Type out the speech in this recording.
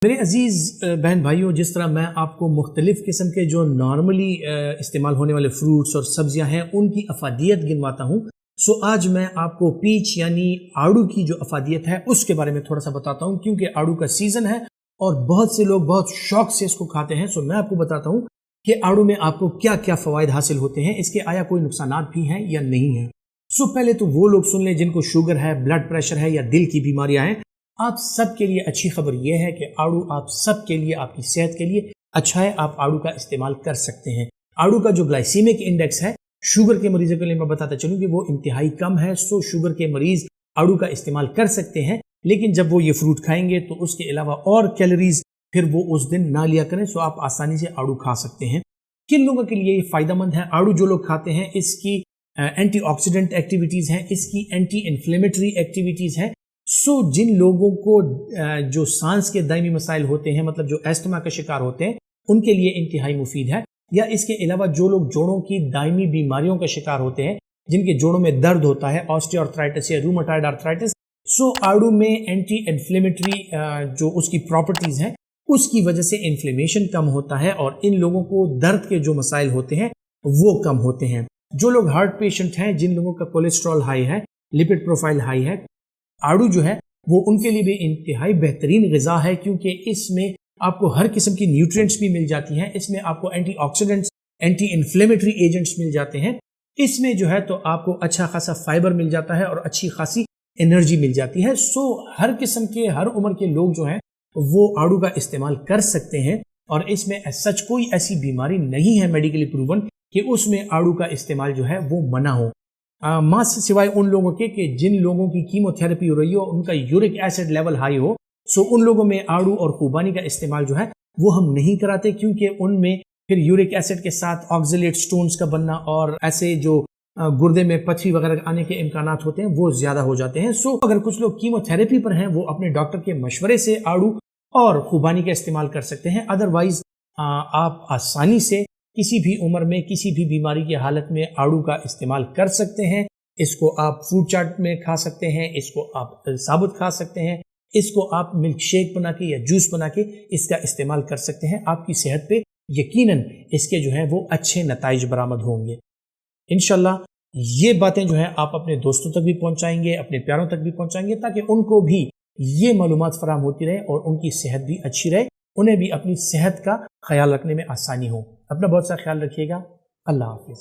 میرے عزیز بہن بھائیوں، جس طرح میں آپ کو مختلف قسم کے جو نارملی استعمال ہونے والے فروٹس اور سبزیاں ہیں ان کی افادیت گنواتا ہوں، آج میں آپ کو پیچ یعنی آڑو کی جو افادیت ہے اس کے بارے میں تھوڑا سا بتاتا ہوں، کیونکہ آڑو کا سیزن ہے اور بہت سے لوگ بہت شوق سے اس کو کھاتے ہیں۔ میں آپ کو بتاتا ہوں کہ آڑو میں آپ کو کیا کیا فوائد حاصل ہوتے ہیں، اس کے آیا کوئی نقصانات بھی ہیں یا نہیں ہیں۔ پہلے تو وہ لوگ سن لیں جن کو شوگر ہے، بلڈ پریشر ہے یا دل کی بیماریاں ہیں، آپ سب کے لیے اچھی خبر یہ ہے کہ آڑو آپ سب کے لیے، آپ کی صحت کے لیے اچھا ہے، آپ آڑو کا استعمال کر سکتے ہیں۔ آڑو کا جو گلائسیمک انڈیکس ہے شوگر کے مریضوں کے لیے میں بتاتا چلوں کہ وہ انتہائی کم ہے، شوگر کے مریض آڑو کا استعمال کر سکتے ہیں، لیکن جب وہ یہ فروٹ کھائیں گے تو اس کے علاوہ اور کیلوریز پھر وہ اس دن نہ لیا کریں، آپ آسانی سے آڑو کھا سکتے ہیں۔ کن لوگوں کے لیے یہ فائدہ مند ہے؟ آڑو جو لوگ کھاتے ہیں اس کی اینٹی آکسیڈنٹ ایکٹیویٹیز ہیں، اس کی اینٹی انفلیمیٹری ایکٹیویٹیز ہیں۔ جن لوگوں کو جو سانس کے دائمی مسائل ہوتے ہیں، مطلب جو ایسٹما کا شکار ہوتے ہیں، ان کے لیے انتہائی مفید ہے۔ یا اس کے علاوہ جو لوگ جوڑوں کی دائمی بیماریوں کا شکار ہوتے ہیں، جن کے جوڑوں میں درد ہوتا ہے، آسٹیو آرتھرائٹس یا روماٹائڈ آرتھرائٹس، آڑو میں اینٹی انفلیمیٹری جو اس کی پراپرٹیز ہیں اس کی وجہ سے انفلیمیشن کم ہوتا ہے اور ان لوگوں کو درد کے جو مسائل ہوتے ہیں وہ کم ہوتے ہیں۔ جو لوگ ہارٹ پیشنٹ ہیں، جن لوگوں کا کولیسٹرول ہائی ہے، لپڈ پروفائل ہائی ہے، آڑو جو ہے وہ ان کے لیے بھی انتہائی بہترین غذا ہے، کیونکہ اس میں آپ کو ہر قسم کی نیوٹرینٹس بھی مل جاتی ہیں، اس میں آپ کو antioxidants, anti inflammatory agents مل جاتے ہیں، اس میں جو ہے تو آپ کو اچھا خاصا فائبر مل جاتا ہے اور اچھی خاصی انرجی مل جاتی ہے۔ ہر قسم کے، ہر عمر کے لوگ جو ہیں وہ آڑو کا استعمال کر سکتے ہیں، اور اس میں سچ کوئی ایسی بیماری نہیں ہے میڈیکلی پروون کہ اس میں آڑو کا استعمال جو ہے وہ منع ہو، ماں سے سوائے ان لوگوں کے کہ جن لوگوں کی کیمو تھراپی ہو رہی ہو، ان کا یورک ایسڈ لیول ہائی ہو، ان لوگوں میں آڑو اور خوبانی کا استعمال جو ہے وہ ہم نہیں کراتے، کیونکہ ان میں پھر یورک ایسڈ کے ساتھ آکزیلیٹ سٹونز کا بننا اور ایسے جو گردے میں پتھری وغیرہ آنے کے امکانات ہوتے ہیں وہ زیادہ ہو جاتے ہیں۔ اگر کچھ لوگ کیمو تھراپی پر ہیں وہ اپنے ڈاکٹر کے مشورے سے آڑو اور خوبانی کا استعمال کر سکتے ہیں، ادروائز آپ آسانی سے کسی بھی عمر میں کسی بھی بیماری کی حالت میں آڑو کا استعمال کر سکتے ہیں۔ اس کو آپ فروٹ چاٹ میں کھا سکتے ہیں، اس کو آپ ثابت کھا سکتے ہیں، اس کو آپ ملک شیک بنا کے یا جوس بنا کے اس کا استعمال کر سکتے ہیں۔ آپ کی صحت پہ یقیناً اس کے جو ہیں وہ اچھے نتائج برآمد ہوں گے۔ انشاءاللہ یہ باتیں جو ہیں آپ اپنے دوستوں تک بھی پہنچائیں گے، اپنے پیاروں تک بھی پہنچائیں گے، تاکہ ان کو بھی یہ معلومات فراہم ہوتی رہے اور ان کی صحت بھی اچھی رہے، انہیں بھی اپنی صحت کا خیال رکھنے میں آسانی ہو۔ اپنا بہت سا خیال رکھیے گا۔ اللہ حافظ۔